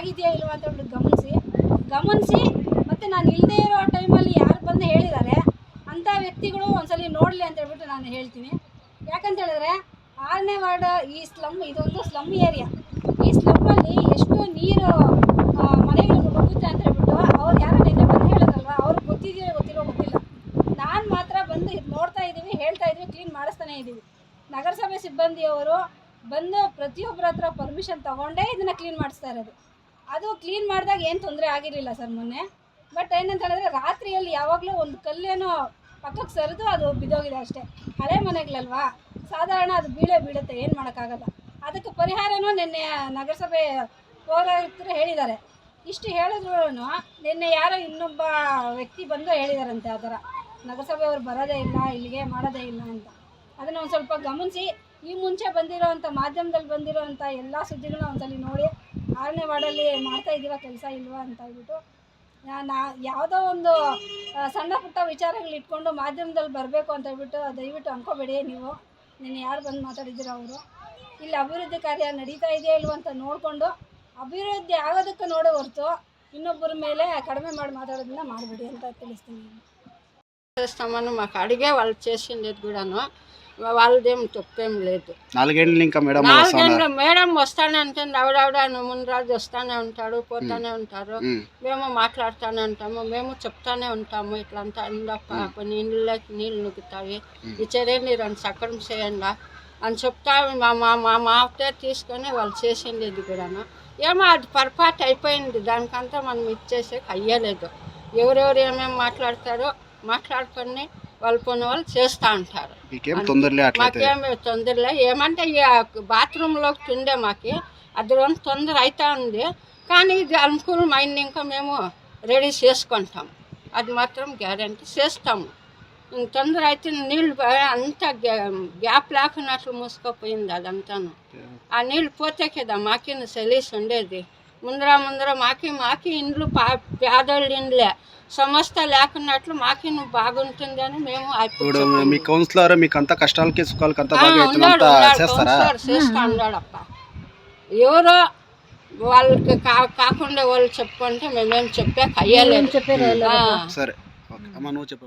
ಆಗಿದೆಯಾ ಇಲ್ವಾ ಅಂತ ಹೇಳ್ಬಿಟ್ಟು ಗಮನಿಸಿ ಮತ್ತು ನಾನು ಇಲ್ಲದೇ ಇರೋ ಟೈಮಲ್ಲಿ ಯಾರು ಬಂದು ಹೇಳಿದ್ದಾರೆ ಅಂಥ ವ್ಯಕ್ತಿಗಳು ಒಂದ್ಸಲಿ ನೋಡಲಿ ಅಂತ ಹೇಳ್ಬಿಟ್ಟು ನಾನು ಹೇಳ್ತೀನಿ. ಯಾಕಂತ ಹೇಳಿದ್ರೆ 6ನೇ ವಾರ್ಡ್ ಈ ಸ್ಲಮ್, ಇದೊಂದು ಸ್ಲಮ್ ಏರಿಯಾ. ಈ ಸ್ಲಮ್ಮಲ್ಲಿ ಎಷ್ಟು ನೀರು ಮನೆಗಳಿಗೆ ನುಗ್ಗುತ್ತೆ ಅಂತ ಹೇಳ್ಬಿಟ್ಟು ಅವ್ರು ಯಾರು ನಿನ್ನೆ ಬಂದು ಹೇಳಿದ್ರಲ್ವ, ಅವ್ರಿಗೆ ಗೊತ್ತಿದೆಯೋ ಗೊತ್ತಿಲ್ಲ. ನಾನು ಮಾತ್ರ ಬಂದು ಇದು ನೋಡ್ತಾ ಇದ್ದೀವಿ, ಹೇಳ್ತಾ ಇದ್ದೀವಿ, ಕ್ಲೀನ್ ಮಾಡಿಸ್ತಾನೆ ಇದ್ದೀವಿ. ನಗರಸಭೆ ಸಿಬ್ಬಂದಿಯವರು ಬಂದು ಪ್ರತಿಯೊಬ್ಬರ ಹತ್ರ ಪರ್ಮಿಷನ್ ತೊಗೊಂಡೇ ಇದನ್ನು ಕ್ಲೀನ್ ಮಾಡಿಸ್ತಾ ಇರೋದು. ಅದು ಕ್ಲೀನ್ ಮಾಡಿದಾಗ ಏನು ತೊಂದರೆ ಆಗಿರಲಿಲ್ಲ ಸರ್ ಮೊನ್ನೆ. ಬಟ್ ಏನಂತ ಹೇಳಿದ್ರೆ ರಾತ್ರಿಯಲ್ಲಿ ಯಾವಾಗಲೂ ಒಂದು ಕಲ್ಲೇನೋ ಪಕ್ಕಕ್ಕೆ ಸರಿದು ಅದು ಬಿದ್ದೋಗಿದೆ ಅಷ್ಟೇ. ಹಳೆ ಮನೆಗಳಲ್ವಾ, ಸಾಧಾರಣ ಅದು ಬೀಳುತ್ತೆ, ಏನು ಮಾಡೋಕ್ಕಾಗಲ್ಲ. ಅದಕ್ಕೆ ಪರಿಹಾರನೂ ನಿನ್ನೆ ನಗರಸಭೆ ಪೌರಾಯುಕ್ತರು ಹೇಳಿದ್ದಾರೆ. ಇಷ್ಟು ಹೇಳಿದ್ರು ನಿನ್ನೆ ಯಾರೋ ಇನ್ನೊಬ್ಬ ವ್ಯಕ್ತಿ ಬಂದು ಹೇಳಿದಾರಂತೆ ಆ ಥರ ನಗರಸಭೆಯವರು ಬರೋದೇ ಇಲ್ಲ, ಇಲ್ಲಿಗೆ ಮಾಡೋದೇ ಇಲ್ಲ ಅಂತ. ಅದನ್ನು ಒಂದು ಸ್ವಲ್ಪ ಗಮನಿಸಿ, ಈ ಮುಂಚೆ ಬಂದಿರೋವಂಥ ಮಾಧ್ಯಮದಲ್ಲಿ ಬಂದಿರೋವಂಥ ಎಲ್ಲ ಸುದ್ದಿಗಳನ್ನ ಒಂದ್ಸಲಿ ನೋಡಿ 6ನೇ ವಾರ್ಡಲ್ಲಿ ಮಾಡ್ತಾ ಇದ್ದೀರಾ ಕೆಲಸ ಇಲ್ವಾ ಅಂತ ಹೇಳ್ಬಿಟ್ಟು. ಯಾವುದೋ ಒಂದು ಸಣ್ಣ ಪುಟ್ಟ ವಿಚಾರಗಳು ಇಟ್ಕೊಂಡು ಮಾಧ್ಯಮದಲ್ಲಿ ಬರಬೇಕು ಅಂತ ಹೇಳ್ಬಿಟ್ಟು ದಯವಿಟ್ಟು ಅನ್ಕೋಬೇಡಿ. ನೀವು ನಿನ್ನೆ ಯಾರು ಬಂದು ಮಾತಾಡಿದ್ದೀರ ಅವರು ಇಲ್ಲಿ ಅಭಿವೃದ್ಧಿ ಕಾರ್ಯ ನಡೀತಾ ಇದೆಯಾ ಇಲ್ವ ಅಂತ ನೋಡಿಕೊಂಡು ಅಭಿವೃದ್ಧಿ ಆಗೋದಕ್ಕೆ ನೋಡೋ ಹೊರತು ಇನ್ನೊಬ್ಬರ ಮೇಲೆ కడిమే ಮಾಡಿ మాట్లాడೋదನ್ನ ಮಾಡಬೇಡಿ ಅಂತ ತಿಳಿಸ್ತೀನಿ. చేస్తామని మాకు అడిగే వాళ్ళు చేసిండేది కూడాను వాళ్ళదేం తప్పేం లేదు. 4 గంటలు ఇంకా మేడం మేడం వస్తానే ఉంటుంది, ఆవిడ మున్రాజు వస్తానే ఉంటాడు, పోతానే ఉంటారు. మేము మాట్లాడుతూనే ఉంటాము, మేము చెప్తానే ఉంటాము. ఇట్లంతా అందప్ప కొన్ని ఇండ్లకి నీళ్ళు నుగ్గుతాయి, ఈ చెరే నీరు సక్కడం చేయండి అని చెప్తా మా మాటే తీసుకొని వాళ్ళు చేసిండేది కూడాను. ఏమో అది పొరపాటు అయిపోయింది, దానికంతా మనం ఇచ్చేసేకి అయ్యలేదు. ఎవరెవరు ఏమేమి మాట్లాడతారో మాట్లాడుకొని వాళ్ళు పోయిన వాళ్ళు చేస్తూ ఉంటారు. మాకేమి తొందరలే. ఏమంటే ఈ బాత్రూంలోకి తిండే మాకు అది తొందర అవుతా ఉంది, కానీ ఇది అనుకూలమైంది. ఇంకా మేము రెడీ చేసుకుంటాం, అది మాత్రం గ్యారంటీ చేస్తాము. తొందర అయితే నీళ్ళు అంత గ్యాప్ లేకున్నట్లు మూసుకుపోయింది అదంతాను. ఆ నీళ్ళు పోతే కదా మాకి సెలీస్ ఉండేది. ముందర మాకి ఇండ్లు పేదోళ్ళ ఇండ్లే, సమస్త లేకున్నట్లు మాకి నువ్వు బాగుంటుంది అని మేము మీ కౌన్సిలర్ మీకు అంత కష్టాలకి సుఖాలకి అంత చేస్తా ఉన్నాడప్ప. ఎవరో వాళ్ళకి కాకుండా వాళ్ళు చెప్పుకుంటే మేమేం చెప్పాక అయ్యలేదు. సరే అమ్మ, నువ్వు చెప్పు.